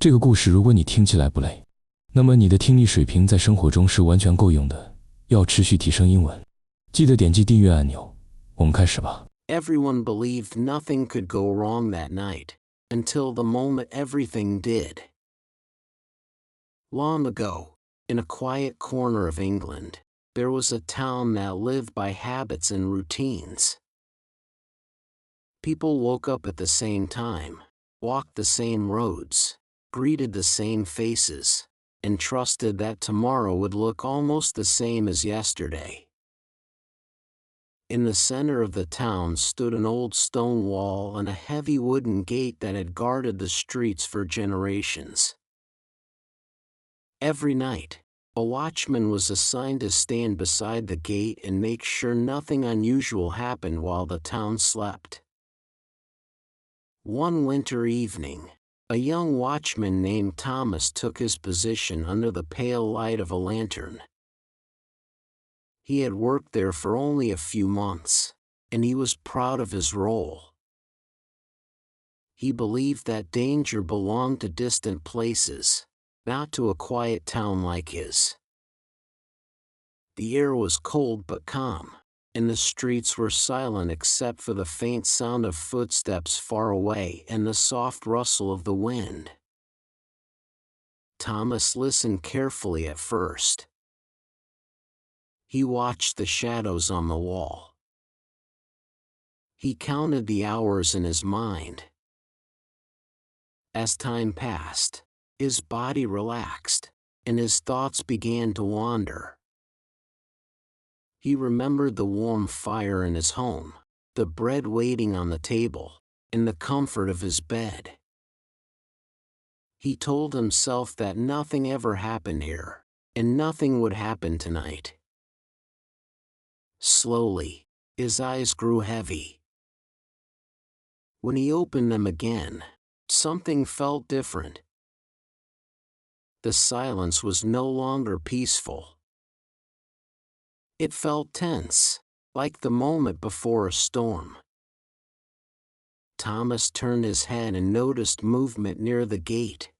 这个故事如果你听起来不累，那么你的听力水平在生活中是完全够用的。要持续提升英文，记得点击订阅按钮。我们开始吧。 Everyone believed nothing could go wrong that night, until the moment everything did. Long ago, in a quiet corner of England, there was a town that lived by habits and routines. People woke up at the same time, walked the same roads, greeted the same faces, and trusted that tomorrow would look almost the same as yesterday. In the center of the town stood an old stone wall and a heavy wooden gate that had guarded the streets for generations. Every night, a watchman was assigned to stand beside the gate and make sure nothing unusual happened while the town slept. One winter evening, a young watchman named Thomas took his position under the pale light of a lantern. He had worked there for only a few months, and he was proud of his role. He believed that danger belonged to distant places, not to a quiet town like his. The air was cold but calm, and the streets were silent except for the faint sound of footsteps far away and the soft rustle of the wind. Thomas listened carefully at first. He watched the shadows on the wall. He counted the hours in his mind. As time passed, his body relaxed, and his thoughts began to wander. He remembered the warm fire in his home, the bread waiting on the table, and the comfort of his bed. He told himself that nothing ever happened here, and nothing would happen tonight. Slowly, his eyes grew heavy. When he opened them again, something felt different. The silence was no longer peaceful. It felt tense, like the moment before a storm. Thomas turned his head and noticed movement near the gate.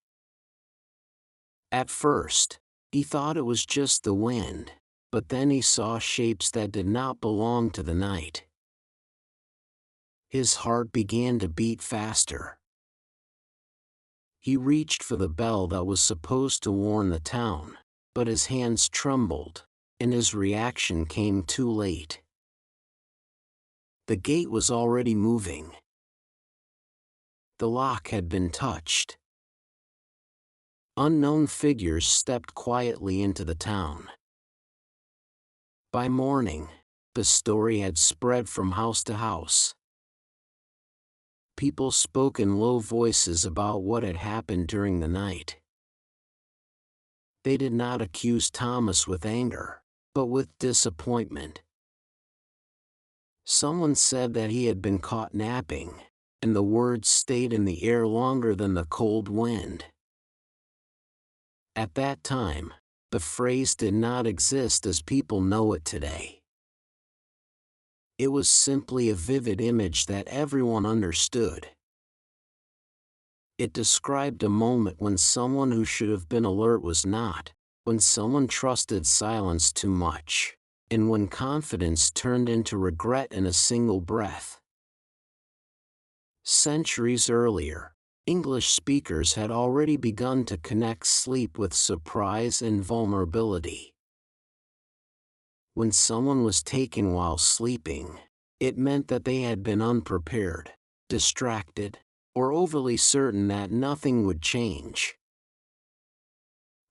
At first, he thought it was just the wind, but then he saw shapes that did not belong to the night. His heart began to beat faster. He reached for the bell that was supposed to warn the town, but his hands trembled, and his reaction came too late. The gate was already moving. The lock had been touched. Unknown figures stepped quietly into the town. By morning, the story had spread from house to house. People spoke in low voices about what had happened during the night. They did not accuse Thomas with anger, but with disappointment. Someone said that he had been caught napping, and the words stayed in the air longer than the cold wind. At that time, the phrase did not exist as people know it today. It was simply a vivid image that everyone understood. It described a moment when someone who should have been alert was not, when someone trusted silence too much, and when confidence turned into regret in a single breath. Centuries earlier, English speakers had already begun to connect sleep with surprise and vulnerability. When someone was taken while sleeping, it meant that they had been unprepared, distracted, or overly certain that nothing would change.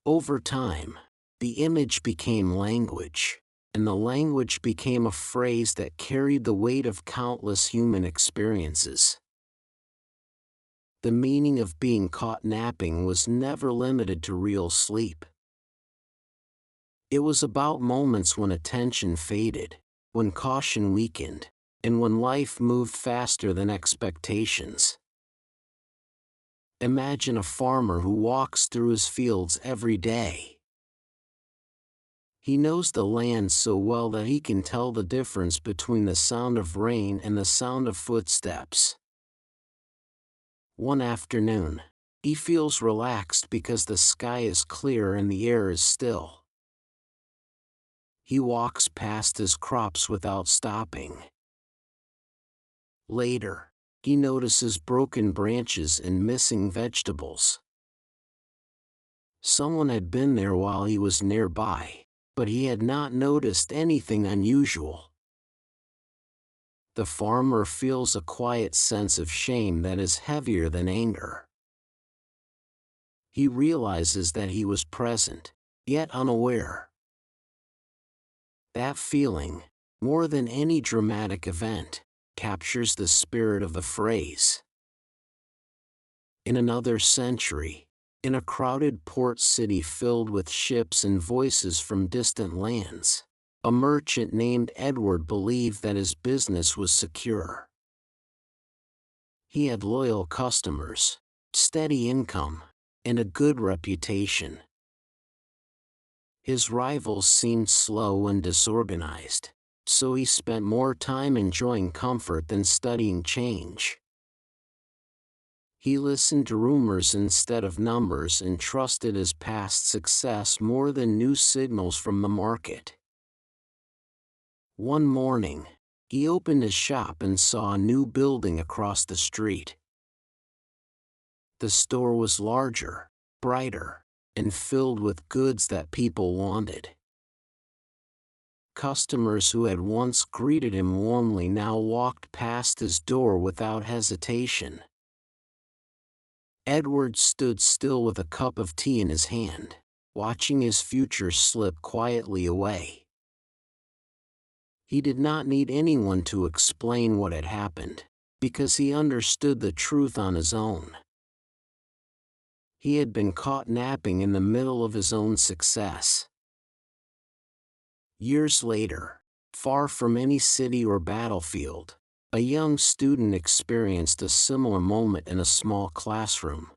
Over time, the image became language, and the language became a phrase that carried the weight of countless human experiences. The meaning of being caught napping was never limited to real sleep. It was about moments when attention faded, when caution weakened, and when life moved faster than expectations. Imagine a farmer who walks through his fields every day. He knows the land so well that he can tell the difference between the sound of rain and the sound of footsteps. One afternoon, he feels relaxed because the sky is clear and the air is still. He walks past his crops without stopping. Later, he notices broken branches and missing vegetables. Someone had been there while he was nearby, but he had not noticed anything unusual. The farmer feels a quiet sense of shame that is heavier than anger. He realizes that he was present, yet unaware. That feeling, more than any dramatic event, captures the spirit of the phrase. In another century, in a crowded port city filled with ships and voices from distant lands, a merchant named Edward believed that his business was secure. He had loyal customers, steady income, and a good reputation. His rivals seemed slow and disorganized, so he spent more time enjoying comfort than studying change. He listened to rumors instead of numbers and trusted his past success more than new signals from the market. One morning, he opened his shop and saw a new building across the street. The store was larger, brighter, and filled with goods that people wanted. Customers who had once greeted him warmly now walked past his door without hesitation. Edward stood still with a cup of tea in his hand, watching his future slip quietly away. He did not need anyone to explain what had happened, because he understood the truth on his own. He had been caught napping in the middle of his own success. Years later, far from any city or battlefield, a young student experienced a similar moment in a small classroom.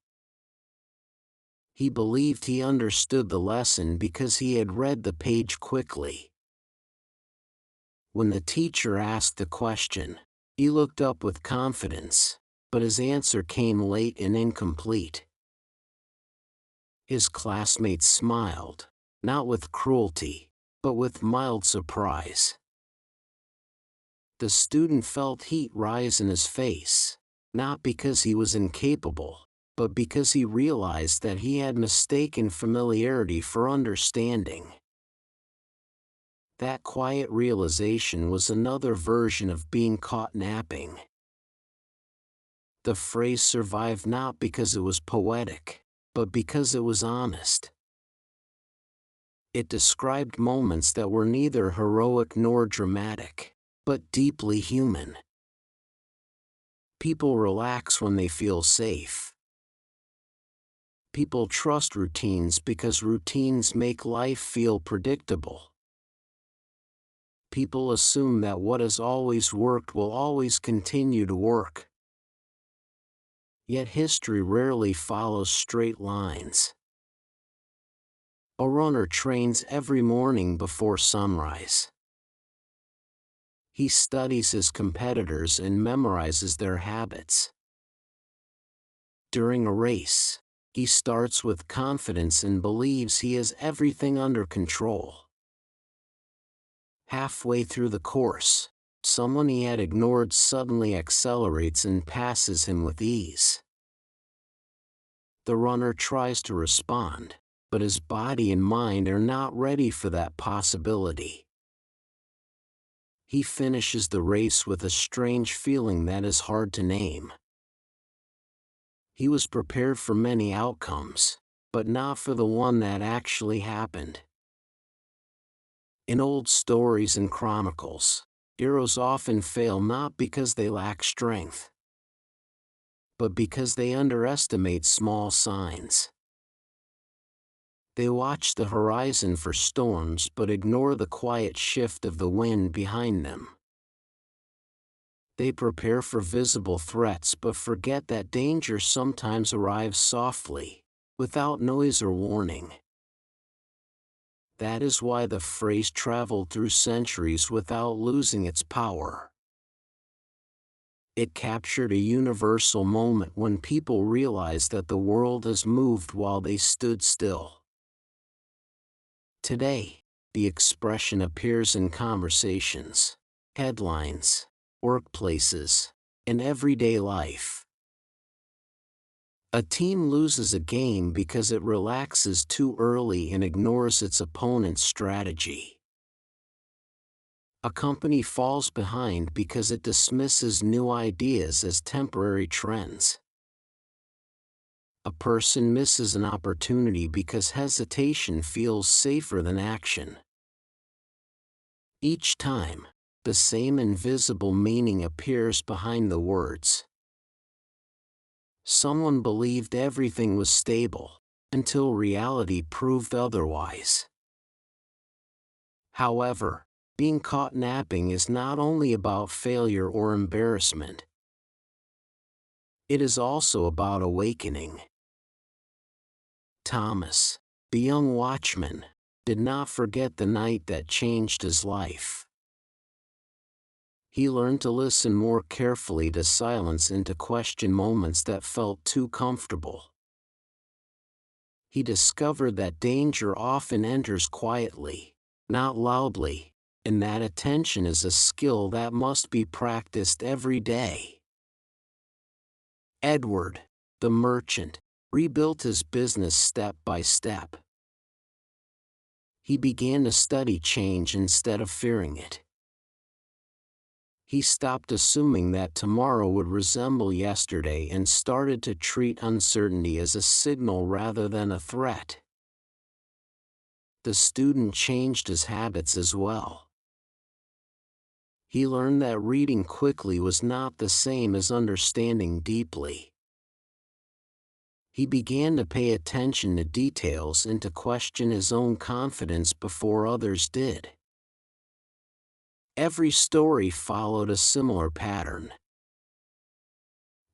He believed he understood the lesson because he had read the page quickly. When the teacher asked the question, he looked up with confidence, but his answer came late and incomplete. His classmates smiled, not with cruelty, but with mild surprise. The student felt heat rise in his face, not because he was incapable, but because he realized that he had mistaken familiarity for understanding. That quiet realization was another version of being caught napping. The phrase survived not because it was poetic, but because it was honest. It described moments that were neither heroic nor dramatic, but deeply human. People relax when they feel safe. People trust routines because routines make life feel predictable. People assume that what has always worked will always continue to work. Yet history rarely follows straight lines. A runner trains every morning before sunrise. He studies his competitors and memorizes their habits. During a race, he starts with confidence and believes he has everything under control. Halfway through the course, someone he had ignored suddenly accelerates and passes him with ease. The runner tries to respond, but his body and mind are not ready for that possibility. He finishes the race with a strange feeling that is hard to name. He was prepared for many outcomes, but not for the one that actually happened. In old stories and chronicles, heroes often fail not because they lack strength, but because they underestimate small signs. They watch the horizon for storms but ignore the quiet shift of the wind behind them. They prepare for visible threats but forget that danger sometimes arrives softly, without noise or warning. That is why the phrase traveled through centuries without losing its power. It captured a universal moment when people realized that the world has moved while they stood still. Today, the expression appears in conversations, headlines, workplaces, and everyday life. A team loses a game because it relaxes too early and ignores its opponent's strategy. A company falls behind because it dismisses new ideas as temporary trends. A person misses an opportunity because hesitation feels safer than action. Each time, the same invisible meaning appears behind the words. Someone believed everything was stable, until reality proved otherwise. However, being caught napping is not only about failure or embarrassment. It is also about awakening. Thomas, the young watchman, did not forget the night that changed his life. He learned to listen more carefully to silence and to question moments that felt too comfortable. He discovered that danger often enters quietly, not loudly, and that attention is a skill that must be practiced every day. Edward, the merchant, rebuilt his business step by step. He began to study change instead of fearing it. He stopped assuming that tomorrow would resemble yesterday and started to treat uncertainty as a signal rather than a threat. The student changed his habits as well. He learned that reading quickly was not the same as understanding deeply. He began to pay attention to details and to question his own confidence before others did. Every story followed a similar pattern.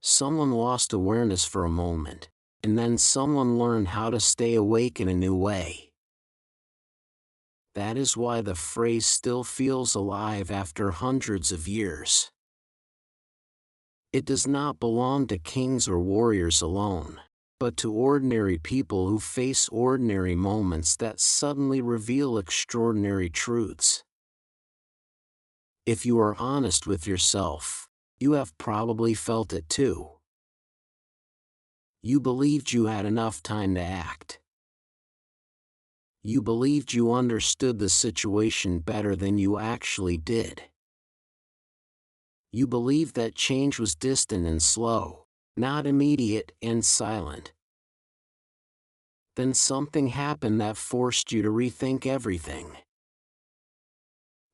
Someone lost awareness for a moment, and then someone learned how to stay awake in a new way. That is why the phrase still feels alive after hundreds of years. It does not belong to kings or warriors alone, but to ordinary people who face ordinary moments that suddenly reveal extraordinary truths. If you are honest with yourself, you have probably felt it too. You believed you had enough time to act. You believed you understood the situation better than you actually did. You believed that change was distant and slow, not immediate and silent. Then something happened that forced you to rethink everything.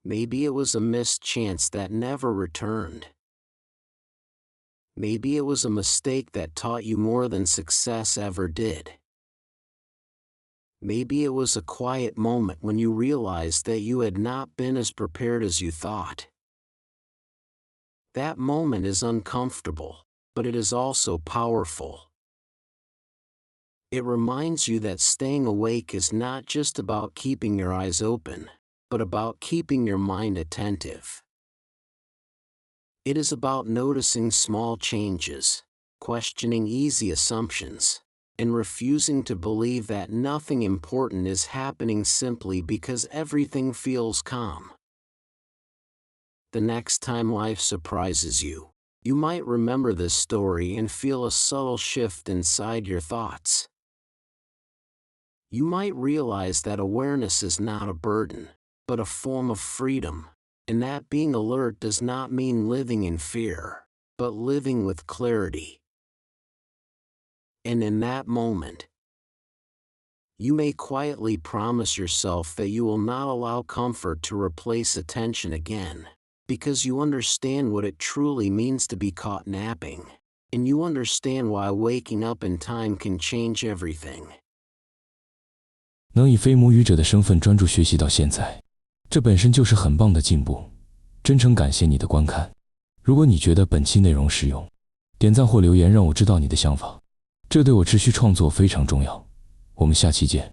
Maybe it was a missed chance that never returned. Maybe it was a mistake that taught you more than success ever did. Maybe it was a quiet moment when you realized that you had not been as prepared as you thought. That moment is uncomfortable, but it is also powerful. It reminds you that staying awake is not just about keeping your eyes open, but about keeping your mind attentive. It is about noticing small changes, questioning easy assumptions, and refusing to believe that nothing important is happening simply because everything feels calm. The next time life surprises you, you might remember this story and feel a subtle shift inside your thoughts. You might realize that awareness is not a burden, but a form of freedom, and that being alert does not mean living in fear, but living with clarity. And in that moment, you may quietly promise yourself that you will not allow comfort to replace attention again, because you understand what it truly means to be caught napping, and you understand why waking up in time can change everything. 能以非母语者的身份专注学习到现在，这本身就是很棒的进步。真诚感谢你的观看。如果你觉得本期内容实用，点赞或留言让我知道你的想法，这对我持续创作非常重要。我们下期见。